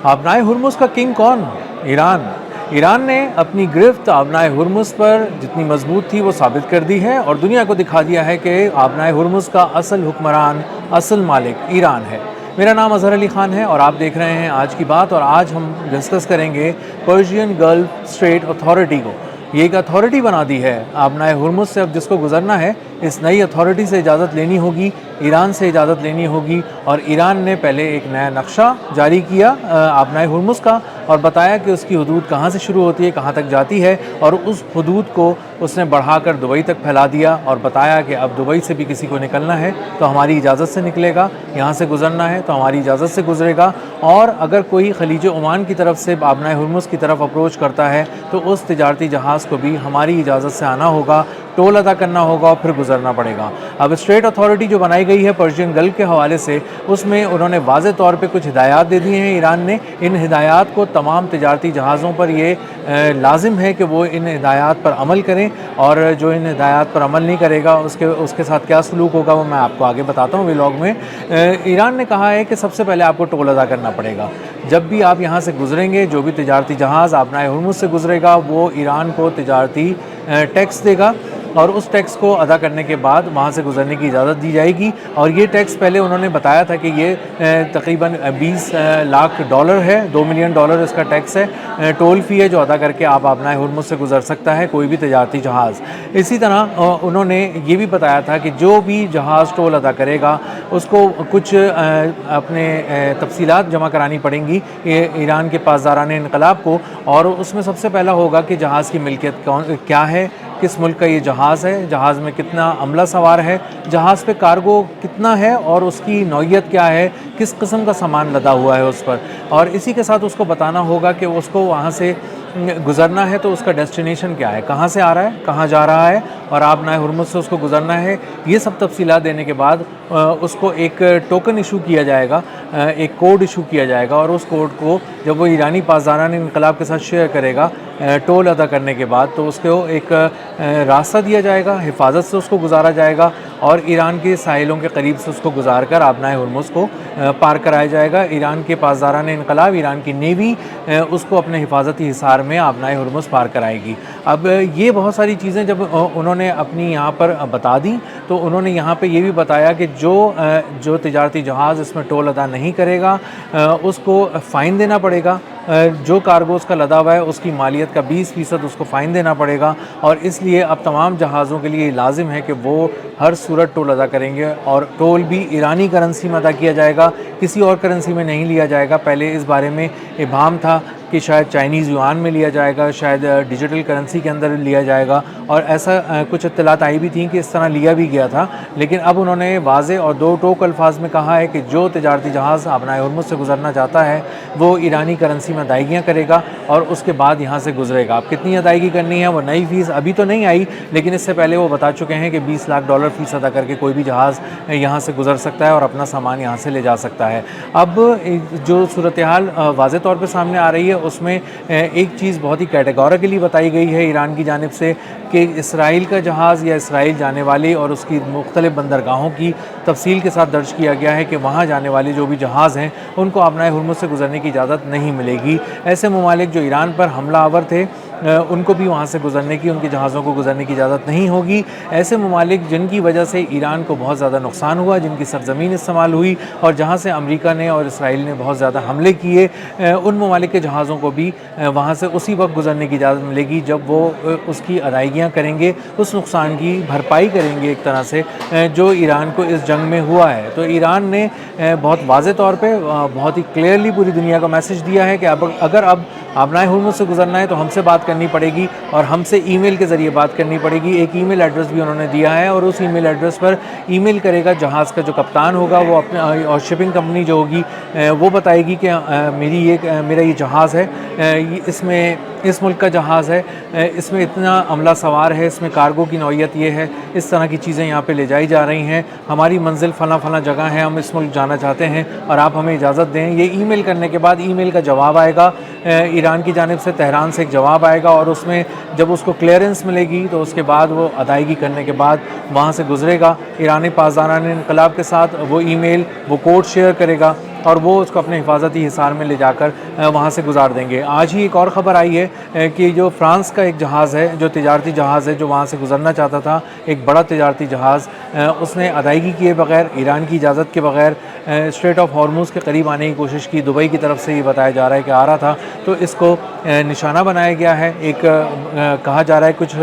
आबनाए Hormuz का king कौन? Iran. Iran ने अपनी गिरफ्त आबनाए हुर्मुज़ पर जितनी मजबूत थी वो साबित कर दी है और दुनिया को दिखा दिया है कि आबनाए हुर्मुज़ का असल हुक्मरान, असल मालिक ईरान है। मेरा नाम अज़हर अली ख़ान है और आप देख रहे हैं आज की बात। और आज हम डिस्कस करेंगे पर्शियन गल्फ स्ट्रेट अथॉरिटी को। ये एक अथॉरिटी बना दी है आबनाए हुर्मुज़ से। अब जिसको गुजरना है इस नई अथॉरिटी से इजाज़त लेनी होगी, ईरान से इजाज़त लेनी होगी। और ईरान ने पहले एक नया नक्शा जारी किया आबनाए हुर्मुज़ का और बताया कि उसकी हदूद कहाँ से शुरू होती है, कहाँ तक जाती है, और उस हदूद को उसने बढ़ाकर दुबई तक फैला दिया और बताया कि अब दुबई से भी किसी को निकलना है तो हमारी इजाज़त से निकलेगा, यहाँ से गुज़रना है तो हमारी इजाज़त से गुज़रेगा। और अगर कोई खलीज ओमान की तरफ से आबनाए हुर्मुज़ की तरफ अप्रोच करता है तो उस तिजारती जहाज़ को भी हमारी इजाज़त से आना होगा, टोल अदा करना होगा और फिर गुजरना पड़ेगा। अब स्ट्रेट अथॉरिटी जो बनाई गई है पर्शियन गल्फ के हवाले से, उसमें उन्होंने वाज़े तौर पे कुछ हिदायत दे दी हैं ईरान ने। इन हिदायत को तमाम तिजारती जहाज़ों पर ये लाजिम है कि वो इन हिदायत पर अमल करें, और जो इन हिदायत पर अमल नहीं करेगा उसके साथ क्या सलूक होगा वो मैं आपको आगे बताता हूँ व्लॉग में। ईरान ने कहा है कि सबसे पहले आपको टोल अदा करना पड़ेगा। जब भी आप यहाँ से गुजरेंगे, जो भी तिजारती जहाज़ आबनाए हुर्मुज़ से गुजरेगा वो ईरान को तिजारती टैक्स देगा और उस टैक्स को अदा करने के बाद वहाँ से गुजरने की इजाज़त दी जाएगी। और ये टैक्स पहले उन्होंने बताया था कि ये तकरीबन 20 लाख डॉलर है, $2 मिलियन इसका टैक्स है, टोल फ़ी है जो अदा करके आप आबनाए हुर्मुज़ से गुजर सकता है कोई भी तिजारती जहाज़। इसी तरह उन्होंने ये भी बताया था कि जो भी जहाज़ टोल अदा करेगा उसको कुछ अपने तफसीलात जमा करानी पड़ेंगी ईरान के पासदारान इनकलाब को। और उसमें सबसे पहला होगा कि जहाज़ की मिल्कियत क्या है, किस मुल्क का ये जहाज़ है, जहाज़ में कितना अमला सवार है, जहाज़ पे कार्गो कितना है और उसकी नौइयत क्या है, किस किस्म का सामान लदा हुआ है उस पर। और इसी के साथ उसको बताना होगा कि उसको वहाँ से गुज़रना है तो उसका डेस्टिनेशन क्या है, कहाँ से आ रहा है, कहाँ जा रहा है, और आबनाए हुर्मुज़ से उसको गुज़रना है। ये सब तफसीलात देने के बाद उसको एक टोकन इशू किया जाएगा, एक कोड इशू किया जाएगा, और उस कोड को जब वो ईरानी पासदारान इनकलाब के साथ शेयर करेगा टोल अदा करने के बाद, तो उसको एक रास्ता दिया जाएगा, हिफाजत से उसको गुजारा जाएगा और ईरान के साहिलों के करीब से उसको गुजार कर आबनाए हुर्मुज़ को पार कराया जाएगा। ईरान के पासदारान इनकलाब, ईरान की नेवी उसको अपने हिफाजती हिसार में आबनाए हुर्मुज़ पार कराएगी। अब ये बहुत सारी चीज़ें जब उन्होंने अपनी यहाँ पर बता दी तो उन्होंने यहाँ पे ये भी बताया कि जो तिजारती जहाज़ इसमें टोल अदा नहीं करेगा उसको फ़ाइन देना पड़ेगा। जो कार्गो उसका लदा हुआ है उसकी मालियत का 20% उसको फ़ाइन देना पड़ेगा। और इसलिए अब तमाम जहाज़ों के लिए लाजिम है कि वो हर सूरत टोल अदा करेंगे, और टोल भी ईरानी करेंसी में अदा किया जाएगा, किसी और करेंसी में नहीं लिया जाएगा। पहले इस बारे में इबाम था कि शायद चाइनीज़ युआन में लिया जाएगा, शायद डिजिटल करेंसी के अंदर लिया जाएगा, और ऐसा कुछ इत्तलात आई भी थी कि इस तरह लिया भी गया था। लेकिन अब उन्होंने वाज़े और दो टोक अल्फाज में कहा है कि जो तिजारती जहाज़ आबनाए हुर्मुज़ से गुजरना चाहता है वो ईरानी करेंसी में अदायगियाँ करेगा और उसके बाद यहाँ से गुजरेगा। अब कितनी अदायगी करनी है, वो नई फ़ीस अभी तो नहीं आई, लेकिन इससे पहले वो बता चुके हैं कि $20 लाख फ़ीस अदा करके कोई भी जहाज़ यहाँ से गुजर सकता है और अपना सामान यहाँ से ले जा सकता है। अब जो सूरत हाल वाज़े तौर पर सामने आ रही है उसमें एक चीज़ बहुत ही कैटेगोरिकली बताई गई है ईरान की जानिब से कि इसराइल का जहाज़ या इसराइल जाने वाली और उसकी मुख्तलिफ़ बंदरगाहों की तफसील के साथ दर्ज किया गया है कि वहाँ जाने वाले जो भी जहाज़ हैं उनको आबनाए हुर्मुज़ से गुजरने की इजाज़त नहीं मिलेगी। ऐसे ममालिक जो ईरान पर हमला आवर थे उनको भी वहाँ से गुजरने की, उनके जहाज़ों को गुजरने की इजाज़त नहीं होगी। ऐसे ममालिक जिनकी वजह से ईरान को बहुत ज़्यादा नुकसान हुआ, जिनकी सरज़मीन इस्तेमाल हुई और जहाँ से अमेरिका ने और इसराइल ने बहुत ज़्यादा हमले किए, उन ममालिक के जहाज़ों को भी वहाँ से उसी वक्त गुजरने की इजाज़त मिलेगी जब वो उसकी अदायगियाँ करेंगे, उस नुकसान की भरपाई करेंगे एक तरह से जो ईरान को इस जंग में हुआ है। तो ईरान ने बहुत वाज़े तौर पे बहुत ही क्लियरली पूरी दुनिया को मैसेज दिया है कि अगर अब आबनाए हुर्मुज़ से गुजरना है तो हमसे बात करनी पड़ेगी और हमसे ईमेल के ज़रिए बात करनी पड़ेगी। एक ईमेल एड्रेस भी उन्होंने दिया है और उस ईमेल एड्रेस पर ईमेल करेगा जहाज़ का जो कप्तान होगा वो अपने, और शिपिंग कंपनी जो होगी वो बताएगी कि मेरा ये जहाज़ है, इसमें इस मुल्क का जहाज़ है, इसमें इतना अमला सवार है, इसमें कार्गो की नौइयत ये है, इस तरह की चीज़ें यहाँ पे ले जाई जा रही हैं, हमारी मंजिल फ़लाँ जगह है, हम इस मुल्क जाना चाहते हैं और आप हमें इजाज़त दें। ये ईमेल करने के बाद ईमेल का जवाब आएगा ईरान की जानिब से, तेहरान से एक जवाब आएगा और उसमें जब उसको क्लियरेंस मिलेगी तो उसके बाद वो अदायगी करने के बाद वहाँ से गुजरेगा। ईरानी पासदारान इनकलाब के साथ वो ईमेल, वो कोड शेयर करेगा اور وہ اس کو اپنے حفاظتی حصار میں لے جا کر وہاں سے گزار دیں گے۔ آج ہی ایک اور خبر آئی ہے کہ جو فرانس کا ایک جہاز ہے، جو تجارتی جہاز ہے جو وہاں سے گزرنا چاہتا تھا، ایک بڑا تجارتی جہاز، اس نے ادائیگی کیے بغیر، ایران کی اجازت کے بغیر اسٹریٹ آف ہارموز کے قریب آنے کی کوشش کی۔ دبئی کی طرف سے یہ بتایا جا رہا ہے کہ آ رہا تھا، تو اس کو نشانہ بنایا گیا ہے۔ ایک کہا جا رہا ہے، کچھ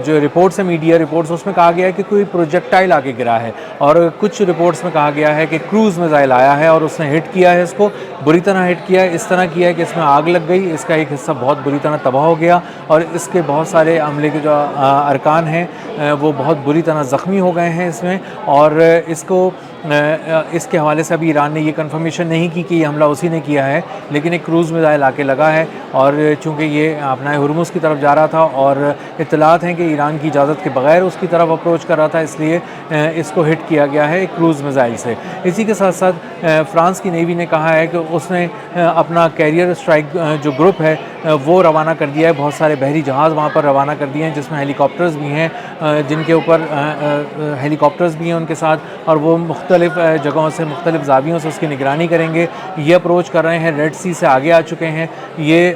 جو رپورٹس ہیں، میڈیا رپورٹس، اس میں کہا گیا ہے کہ کوئی پروجیکٹائل آگے گرا ہے، اور کچھ رپورٹس میں کہا گیا ہے کہ کروز میزائل آیا ہے اور اس نے ہٹ کیا ہے، اس کو بری طرح ہٹ کیا ہے، اس طرح کیا ہے کہ اس میں آگ لگ گئی، اس کا ایک حصہ بہت بری طرح تباہ ہو گیا، اور اس کے بہت سارے عملے کے جو ارکان ہیں وہ بہت بری طرح زخمی ہو گئے ہیں اس میں۔ اور اس کے حوالے سے ابھی ایران نے یہ کنفرمیشن نہیں کی کہ یہ حملہ اسی نے کیا ہے، لیکن ایک کروز میزائل آ کے لگا ہے، اور چونکہ یہ آبنائے ہرمز کی طرف جا رہا تھا اور اطلاعات ہیں کہ ایران کی اجازت کے بغیر اس کی طرف اپروچ کر رہا تھا، اس لیے اس کو ہٹ کیا گیا ہے ایک کروز میزائل سے۔ اسی کے ساتھ ساتھ فرانس کی نیوی نے کہا ہے کہ اس نے اپنا کیریئر اسٹرائک جو گروپ ہے وہ روانہ کر دیا ہے، بہت سارے بحری جہاز وہاں پر روانہ کر دیے ہیں، جس میں ہیلی کاپٹرز بھی ہیں، جن کے اوپر ہیلی کاپٹرز بھی ہیں ان کے ساتھ، اور وہ مختلف جگہوں سے، مختلف زاویوں سے اس کی نگرانی کریں گے۔ یہ اپروچ کر رہے ہیں، ریڈ سی سے آگے آ چکے ہیں، یہ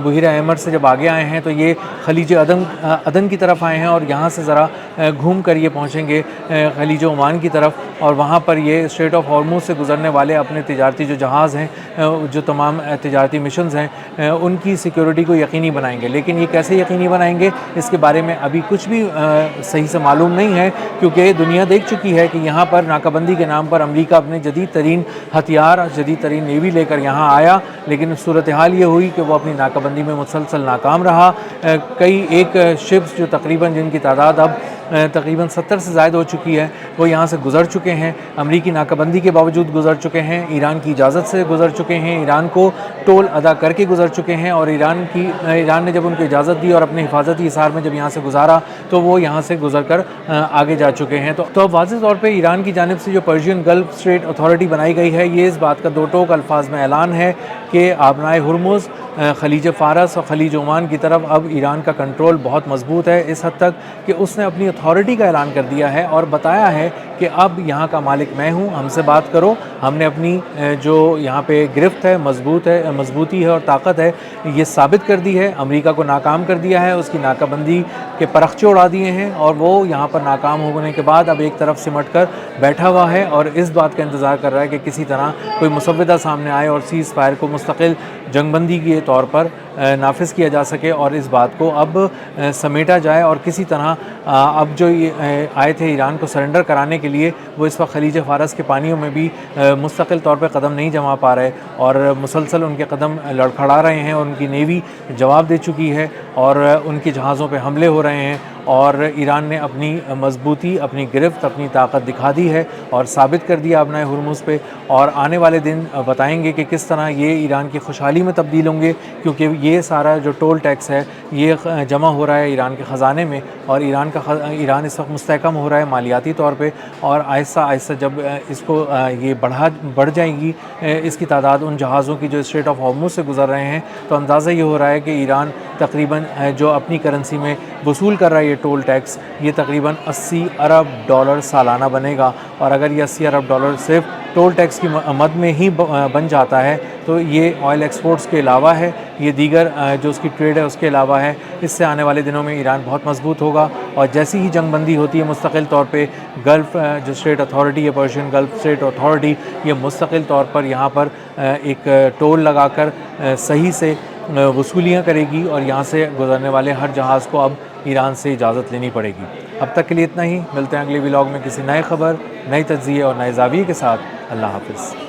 بحیرہ احمر سے جب آگے آئے ہیں تو یہ خلیج عدن کی طرف آئے ہیں، اور یہاں سے ذرا گھوم کر یہ پہنچیں گے خلیج عمان کی طرف، اور وہاں پر یہ اسٹریٹ آف ہارموز سے گزرنے والے اپنے تجارتی جو جہاز ہیں، جو تمام تجارتی مشنز ہیں، ان کی سیکیورٹی کو یقینی بنائیں گے۔ لیکن یہ کیسے یقینی بنائیں گے، اس کے بارے میں ابھی کچھ بھی صحیح سے معلوم نہیں ہے، کیونکہ دنیا دیکھ چکی ہے کہ یہاں پر ناکہ بندی کے نام پر امریکہ اپنے جدید ترین ہتھیار، جدید ترین نیوی لے کر یہاں آیا، لیکن صورتحال یہ ہوئی کہ وہ اپنی ناکہ بندی میں مسلسل ناکام رہا۔ ایک شپس جو تقریباً جن کی تعداد اب تقریباً 70 سے زائد ہو چکی ہے، وہ یہاں سے گزر چکے ہیں، امریکی ناکہ بندی کے باوجود گزر چکے ہیں، ایران کی اجازت سے گزر چکے ہیں، ایران کو ٹول ادا کر کے گزر چکے ہیں، اور ایران نے جب ان کو اجازت دی اور اپنے حفاظتی حصار میں جب یہاں سے گزارا تو وہ یہاں سے گزر کر آگے جا چکے ہیں۔ تو اب واضح طور پہ ایران کی جانب سے جو پرشین گلف اسٹریٹ اتھارٹی بنائی گئی ہے، یہ اس بات کا دو ٹوک الفاظ میں اعلان ہے کہ آبنائے ہرمز، خلیج فارس اور خلیج عمان کی طرف اب ایران کا کنٹرول بہت مضبوط ہے، اس حد تک کہ اس نے اپنی اتھارٹی کا اعلان کر دیا ہے اور بتایا ہے کہ اب یہاں کا مالک میں ہوں، ہم سے بات کرو۔ ہم نے اپنی جو یہاں پہ گرفت ہے، مضبوطی ہے اور طاقت ہے، یہ ثابت کر دی ہے، امریکہ کو ناکام کر دیا ہے، اس کی ناکہ بندی کے پرخچے اڑا دیے ہیں، اور وہ یہاں پر ناکام ہونے کے بعد اب ایک طرف سمٹ کر بیٹھا ہوا ہے اور اس بات کا انتظار کر رہا ہے کہ کسی طرح کوئی مسودہ سامنے آئے اور سیز فائر کو مستقل جنگ بندی کے طور پر نافذ کیا جا سکے، اور اس بات کو اب سمیٹا جائے، اور کسی طرح اب جو آئے تھے ایران کو سرنڈر کرانے کے لیے، وہ اس وقت خلیج فارس کے پانیوں میں بھی مستقل طور پہ قدم نہیں جما پا رہے، اور مسلسل ان کے قدم لڑکھڑا رہے ہیں، اور ان کی نیوی جواب دے چکی ہے، اور ان کے جہازوں پہ حملے ہو رہے ہیں، اور ایران نے اپنی مضبوطی، اپنی گرفت، اپنی طاقت دکھا دی ہے اور ثابت کر دیا آبنائے ہرمز پہ، اور آنے والے دن بتائیں گے کہ کس طرح یہ ایران کی خوشحالی میں تبدیل ہوں گے، کیونکہ یہ سارا جو ٹول ٹیکس ہے یہ جمع ہو رہا ہے ایران کے خزانے میں، اور ایران اس وقت مستحکم ہو رہا ہے مالیاتی طور پہ، اور آہستہ آہستہ جب اس کو یہ بڑھ جائے گی اس کی تعداد ان جہازوں کی جو اسٹریٹ آف ہارموز سے گزر رہے ہیں، تو اندازہ یہ ہو رہا ہے کہ ایران تقریباً جو اپنی کرنسی میں وصول کر رہا ہے یہ ٹول ٹیکس، یہ تقریباً $80 ارب سالانہ بنے گا، اور اگر یہ $80 ارب صرف ٹول ٹیکس کی مد میں ہی بن جاتا ہے تو یہ آئل ایکسپورٹس کے علاوہ ہے، یہ دیگر جو اس کی ٹریڈ ہے اس کے علاوہ ہے، اس سے آنے والے دنوں میں ایران بہت مضبوط ہوگا، اور جیسی ہی جنگ بندی ہوتی ہے مستقل طور پہ گلف جو اسٹریٹ اتھارٹی ہے، پرشین گلف اسٹریٹ اتھارٹی، یہ مستقل طور پر یہاں پر ایک ٹول لگا کر صحیح سے وصولیاں کرے گی، اور یہاں سے گزرنے والے ہر جہاز کو اب ایران سے اجازت لینی پڑے گی۔ اب تک کے لیے اتنا ہی، ملتے ہیں اگلے ولاگ میں کسی نئے خبر، نئی تجزیے اور نئے زاویے کے ساتھ۔ اللہ حافظ۔